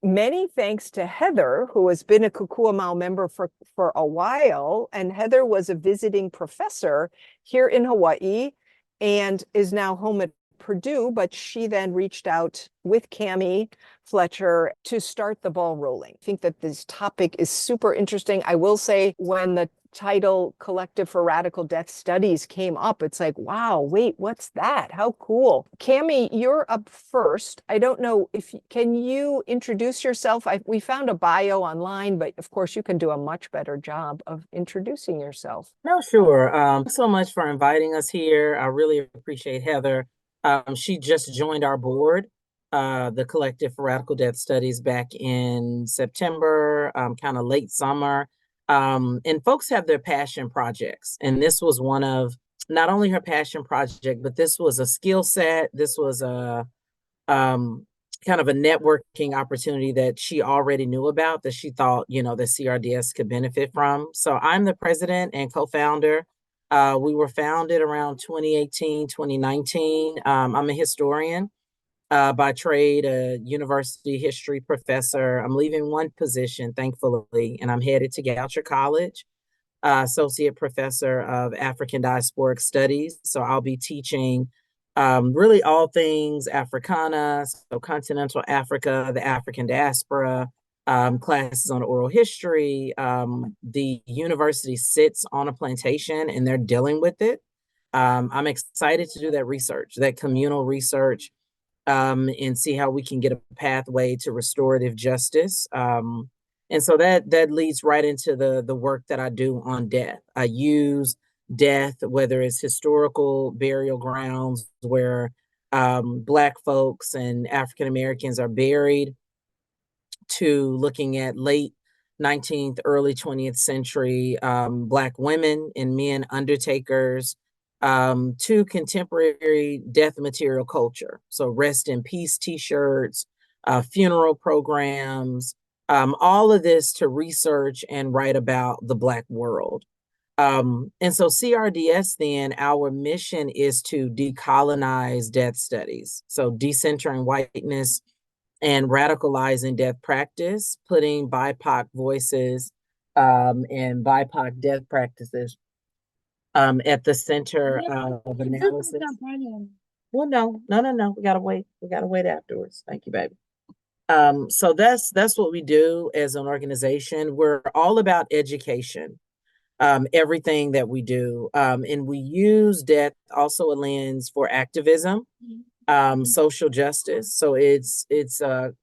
many thanks to Heather, who has been a Kōkua member for a while. And Heather was a visiting professor here in Hawaii and is now home at Purdue, but she then reached out with Cammie Fletcher to start the ball rolling. I think that this topic is super interesting. I will say, when the title Collective for Radical Death Studies came up, it's like, wow, wait, what's that? How cool. Cammie, you're up first. I don't know if, can you introduce yourself? We found a bio online, but of course you can do a much better job of introducing yourself. No, sure. Thanks so much for inviting us here. I really appreciate Heather. She just joined our board, the Collective for Radical Death Studies, back in September, kind of late summer. And folks have their passion projects. And this was one of not only her passion project, but this was a skill set. This was a kind of a networking opportunity that she already knew about, that she thought, you know, the CRDS could benefit from. So I'm the president and co-founder. We were founded around 2018, 2019. I'm a historian by trade, a university history professor. I'm leaving one position, thankfully, and I'm headed to Goucher College, associate professor of African diasporic studies. So I'll be teaching really all things Africana, so continental Africa, the African diaspora, classes on oral history. The university sits on a plantation and they're dealing with it. I'm excited to do that research, that communal research, and see how we can get a pathway to restorative justice. And so that leads right into the work that I do on death. I use death, whether it's historical burial grounds where Black folks and African Americans are buried, to looking at late 19th, early 20th century Black women and men undertakers, to contemporary death material culture. So rest in peace t-shirts, funeral programs, all of this to research and write about the Black world. And so CRDS, then, our mission is to decolonize death studies. So decentering whiteness and radicalizing death practice, putting BIPOC voices and BIPOC death practices at the center of analysis. Well, no. We gotta wait. We gotta wait afterwards. Thank you, baby. So that's what we do as an organization. We're all about education, everything that we do. And we use death also a lens for activism, social justice. So it's a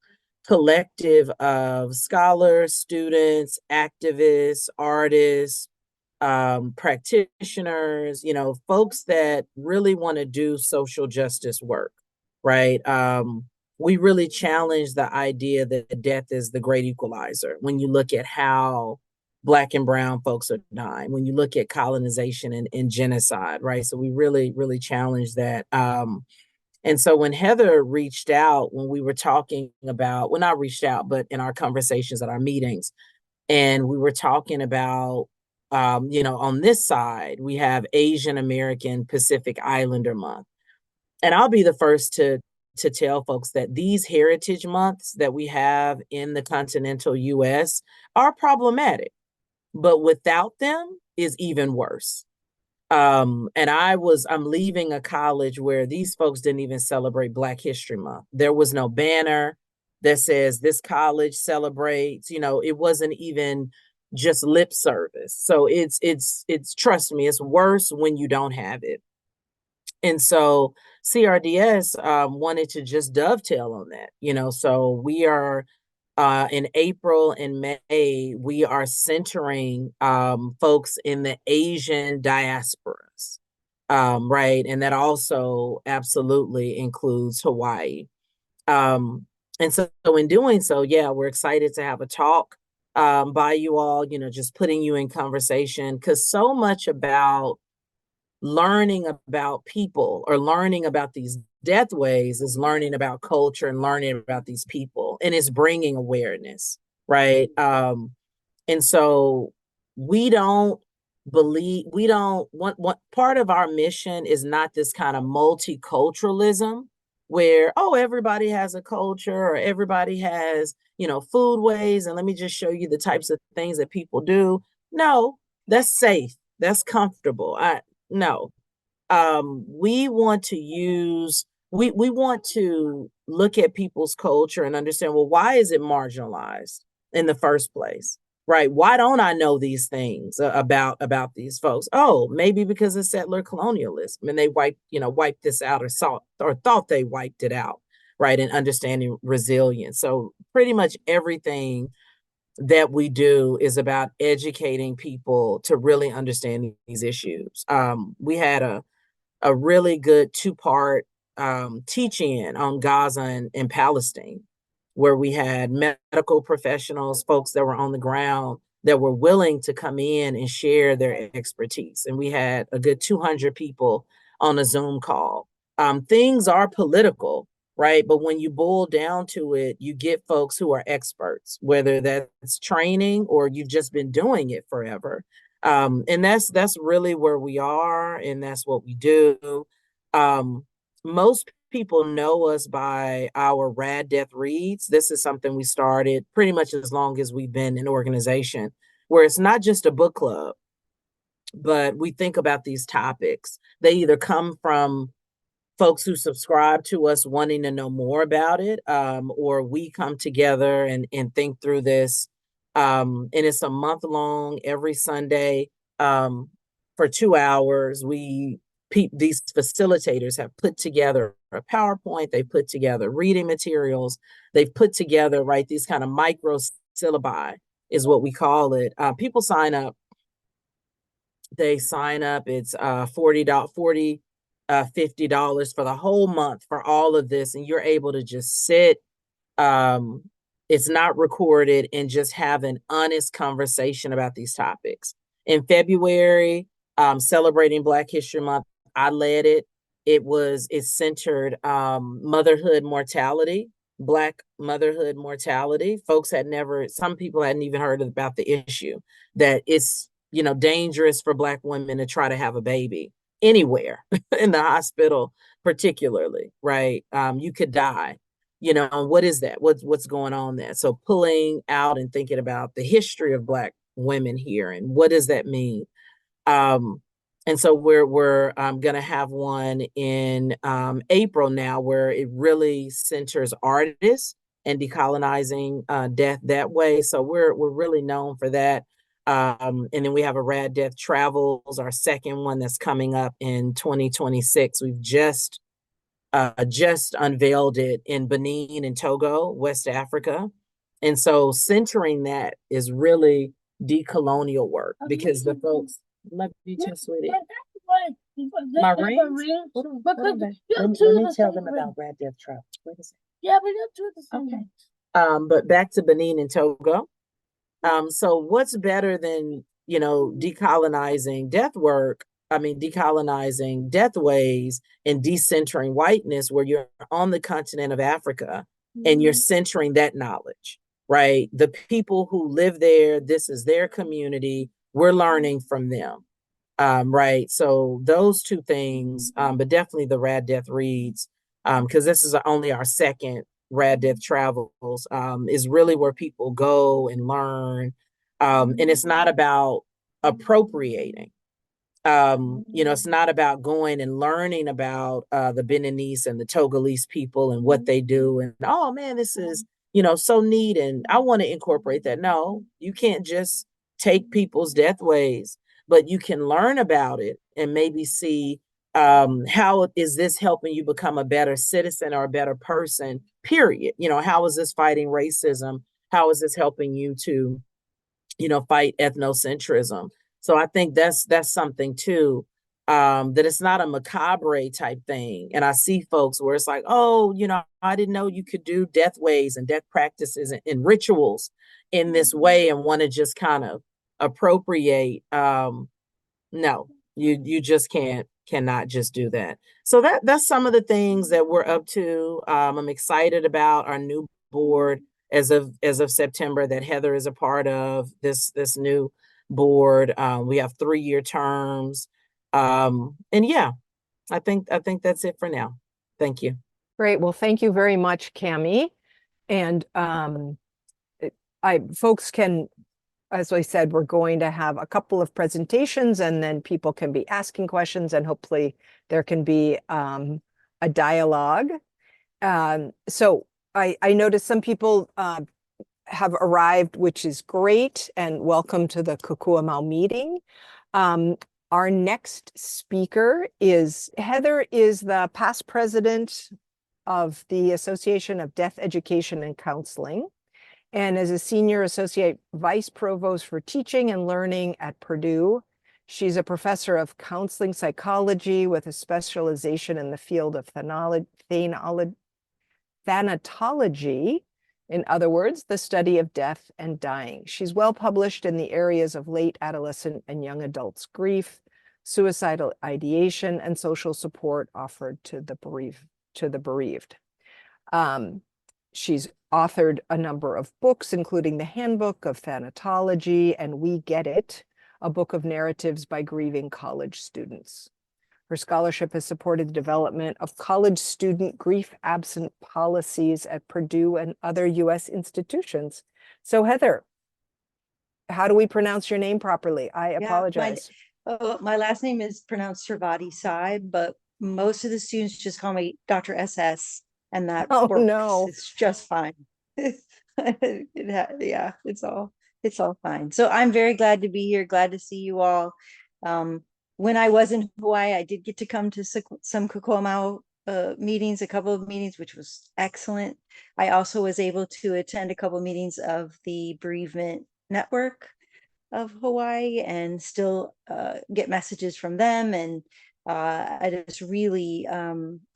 collective of scholars, students, activists, artists, practitioners, you know, folks that really want to do social justice work, right? We really challenge the idea that death is the great equalizer. When you look at how Black and brown folks are dying, when you look at colonization and genocide, right? So we really challenge that. And so when Heather reached out, when we were talking about, well, not reached out, but in our conversations at our meetings, and we were talking about, you know, on this side, we have Asian American Pacific Islander Month. And I'll be the first to tell folks that these heritage months that we have in the continental US are problematic, but without them is even worse. And I'm leaving a college where these folks didn't even celebrate Black History Month. There was no banner that says this college celebrates, you know, it wasn't even just lip service. So it's trust me, it's worse when you don't have it. And so CRDS wanted to just dovetail on that, you know, so we are in April and May, we are centering folks in the Asian diasporas, right? And that also absolutely includes Hawaii. And so in doing so, yeah, we're excited to have a talk by you all, you know, just putting you in conversation, because so much about learning about people or learning about these deathways is learning about culture and learning about these people, and it's bringing awareness, right? And so we don't want part of our mission is not this kind of multiculturalism where, oh, everybody has a culture or everybody has, foodways and let me just show you the types of things that people do. No, that's safe. That's comfortable. No. We want to look at people's culture and understand, well, why is it marginalized in the first place? Right? Why don't I know these things about these folks? Oh, maybe because of settler colonialism and they wiped this out or thought they wiped it out, right? And understanding resilience. So pretty much everything that we do is about educating people to really understand these issues. We had a really good two-part teach-in on Gaza and Palestine, where we had medical professionals, folks that were on the ground that were willing to come in and share their expertise. And we had a good 200 people on a Zoom call. Things are political, right? But when you boil down to it, you get folks who are experts, whether that's training or you've just been doing it forever. And that's really where we are, and that's what we do. Most people know us by our Rad Death Reads. This is something we started pretty much as long as we've been an organization, where it's not just a book club, but we think about these topics. They either come from folks who subscribe to us wanting to know more about it, or we come together and think through this. And it's a month long every Sunday for 2 hours. These facilitators have put together a PowerPoint, they put together reading materials, they've put together, right, these kind of micro syllabi is what we call it. People sign up. They sign up. It's $40, $50 for the whole month for all of this, and you're able to just sit. It's not recorded, and just have an honest conversation about these topics. In February, celebrating Black History Month, I led it. It's centered motherhood mortality, Black motherhood mortality. Some people hadn't even heard about the issue, that it's dangerous for Black women to try to have a baby anywhere in the hospital, particularly, right? You could die. What is that? What's going on there? So pulling out and thinking about the history of Black women here and what does that mean? And so we're going to have one in April now, where it really centers artists and decolonizing death that way. So we're really known for that. And then we have a Rad Death Travels, our second one that's coming up in 2026. We've just unveiled it in Benin and Togo, West Africa. And so centering that is really decolonial work, because the folks love you too, sweetie. My rings? Hold on, let me tell them about Rad Death Travels. Wait a second. Yeah, we got two of the same. Okay. But back to Benin and Togo. So what's better than, decolonizing deathways and decentering whiteness, where you're on the continent of Africa and you're centering that knowledge, right? The people who live there, this is their community. We're learning from them, right? So those two things, but definitely the Rad Death Reads, because this is only our second Rad Death Travels, is really where people go and learn. And it's not about appropriating. It's not about going and learning about the Beninese and the Togolese people and what they do. And, oh man, this is, so neat, and I want to incorporate that. No, you can't just take people's deathways, but you can learn about it and maybe see how is this helping you become a better citizen or a better person, period. How is this fighting racism? How is this helping you to, fight ethnocentrism? So I think that's something too, that it's not a macabre type thing. And I see folks where it's like, oh, I didn't know you could do deathways and death practices and rituals in this way, and want to just kind of appropriate. No, you just cannot just do that. So that's some of the things that we're up to. I'm excited about our new board as of September that Heather is a part of, this new board. We have 3-year terms. And yeah, I think that's it for now. Thank you. Great. Well, thank you very much, Cami. And folks can, as I said, we're going to have a couple of presentations and then people can be asking questions and hopefully there can be a dialogue. So I noticed some people have arrived, which is great, and welcome to the Kokua meeting. Our next speaker is Heather, is the past president of the Association of Death Education and Counseling, and is a senior associate vice provost for teaching and learning at Purdue. She's a professor of counseling psychology with a specialization in the field of thanatology. In other words, the study of death and dying. She's well published in the areas of late adolescent and young adults grief, suicidal ideation, and social support offered to the bereaved. She's authored a number of books, including the Handbook of Thanatology and We Get It, a book of narratives by grieving college students. Her scholarship has supported the development of college student grief-absent policies at Purdue and other U.S. institutions. So Heather, how do we pronounce your name properly? I apologize. My last name is pronounced Servaty-Seib, but most of the students just call me Dr. SS, and that works. No. It's just fine. Yeah, it's all fine. So I'm very glad to be here. Glad to see you all. When I was in Hawaii, I did get to come to some Kokua meetings, a couple of meetings, which was excellent. I also was able to attend a couple of meetings of the Bereavement Network of Hawaii and still get messages from them. And I just really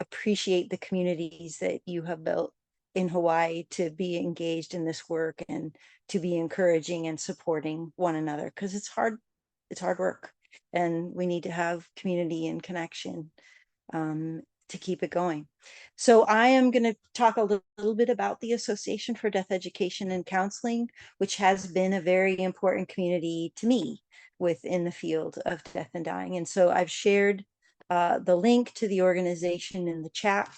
appreciate the communities that you have built in Hawaii to be engaged in this work and to be encouraging and supporting one another, because it's hard work. And we need to have community and connection to keep it going. So I am going to talk a little bit about the Association for Death Education and Counseling, which has been a very important community to me within the field of death and dying. And so I've shared the link to the organization in the chat.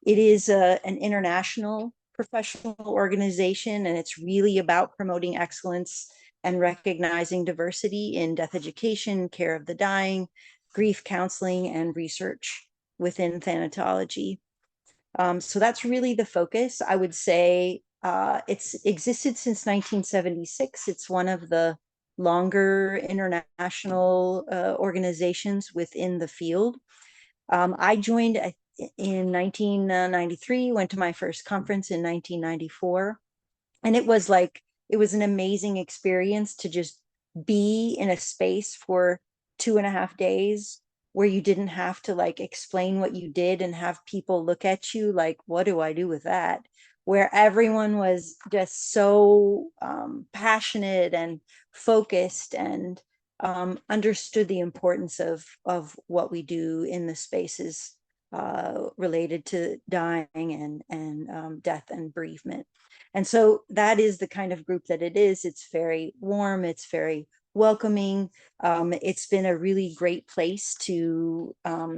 It is an international professional organization, and it's really about promoting excellence and recognizing diversity in death education, care of the dying, grief counseling, and research within thanatology. So that's really the focus. I would say it's existed since 1976. It's one of the longer international organizations within the field. I joined in 1993, went to my first conference in 1994, and it was an amazing experience to just be in a space for 2.5 days where you didn't have to explain what you did and have people look at you like, what do I do with that? Where everyone was just so passionate and focused and understood the importance of what we do in the spaces related to dying and death and bereavement. And so that is the kind of group that it is. It's very warm. It's very welcoming. It's been a really great place to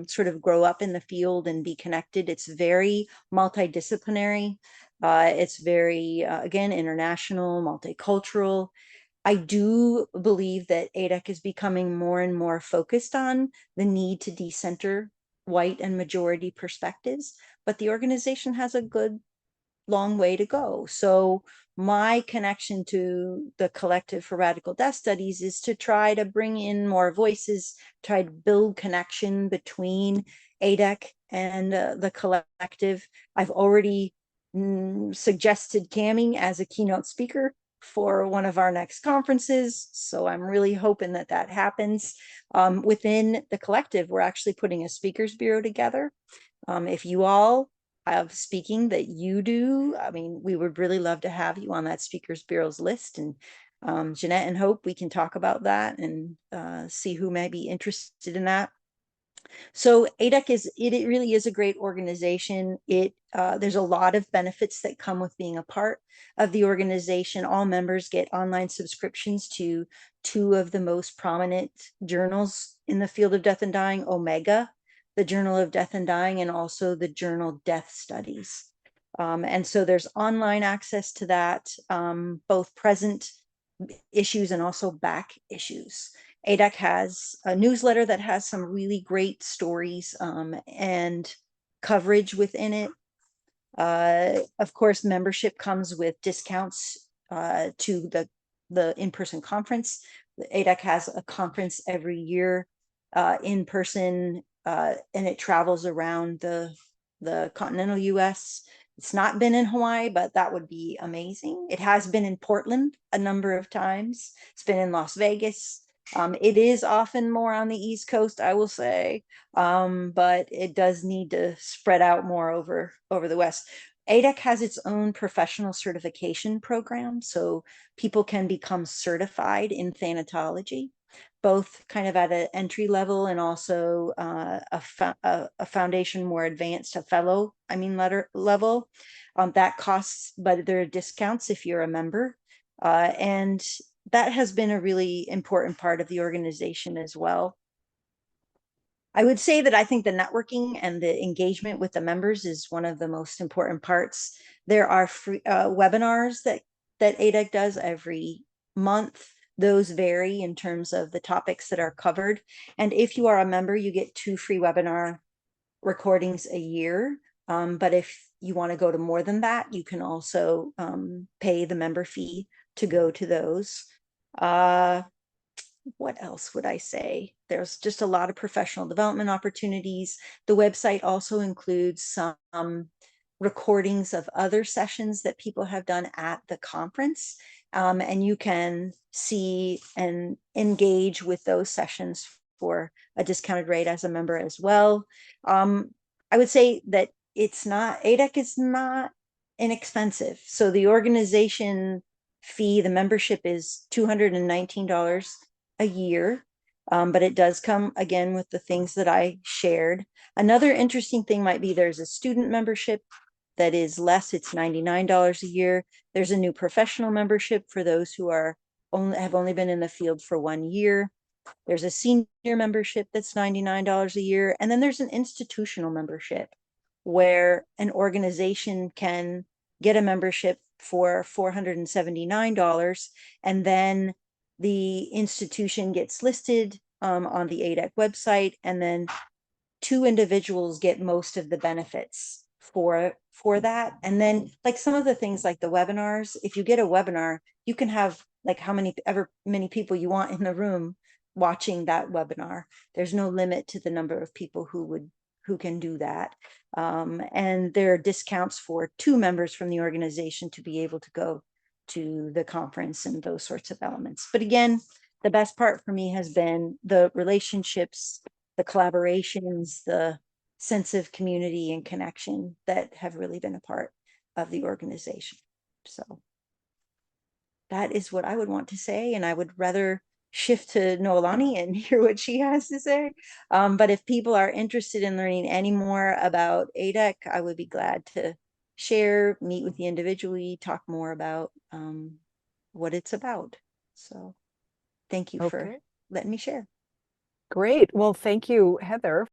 sort of grow up in the field and be connected. It's very multidisciplinary. It's very, again, international, multicultural. I do believe that ADEC is becoming more and more focused on the need to decenter white and majority perspectives, but the organization has a good long way to go. So my connection to the Collective for Radical Death Studies is to try to bring in more voices, try to build connection between ADEC and the collective. I've already suggested Cammie as a keynote speaker for one of our next conferences. So I'm really hoping that that happens. Within the collective, we're actually putting a speakers bureau together. If you all have speaking that you do, I mean, we would really love to have you on that speakers bureau's list. And Jeanette and Hope, we can talk about that and see who may be interested in that. So ADEC it really is a great organization. There's a lot of benefits that come with being a part of the organization. All members get online subscriptions to 2 of the most prominent journals in the field of death and dying, Omega, the Journal of Death and Dying, and also the journal Death Studies. And so there's online access to that, both present issues and also back issues. ADEC has a newsletter that has some really great stories and coverage within it. Of course, membership comes with discounts to the in-person conference. The ADEC has a conference every year in person, and it travels around the continental US. It's not been in Hawaii, but that would be amazing. It has been in Portland a number of times. It's been in Las Vegas. It is often more on the East Coast, I will say, but it does need to spread out more over the West. ADEC has its own professional certification program, so people can become certified in thanatology, both kind of at an entry level and also a foundation more advanced, a fellow, level. That costs, but there are discounts if you're a member. And that has been a really important part of the organization as well. I would say that I think the networking and the engagement with the members is one of the most important parts. There are free webinars that ADEC does every month. Those vary in terms of the topics that are covered. And if you are a member, you get 2 free webinar recordings a year. But if you want to go to more than that, you can also pay the member fee to go to those. What else would I say? There's just a lot of professional development opportunities. The website also includes some recordings of other sessions that people have done at the conference. And you can see and engage with those sessions for a discounted rate as a member as well. I would say that ADEC is not inexpensive. So the organization fee, the membership is $219 a year. But it does come again with the things that I shared. Another interesting thing might be there's a student membership that is less. It's $99 a year. There's a new professional membership for those who have only been in the field for 1 year. There's a senior membership that's $99 a year. And then there's an institutional membership where an organization can get a membership for $479, and then the institution gets listed on the ADEC website, and then 2 individuals get most of the benefits for that. And then like some of the things like the webinars, if you get a webinar, you can have like many people you want in the room watching that webinar. There's no limit to the number of people who can do that. And there are discounts for 2 members from the organization to be able to go to the conference and those sorts of elements. But again, the best part for me has been the relationships, the collaborations, the sense of community and connection that have really been a part of the organization. So that is what I would want to say, and I would rather shift to Noelani and hear what she has to say. But if people are interested in learning any more about ADEC, I would be glad to share, meet with you individually, talk more about what it's about. So thank you for letting me share. Great. Well, thank you, Heather,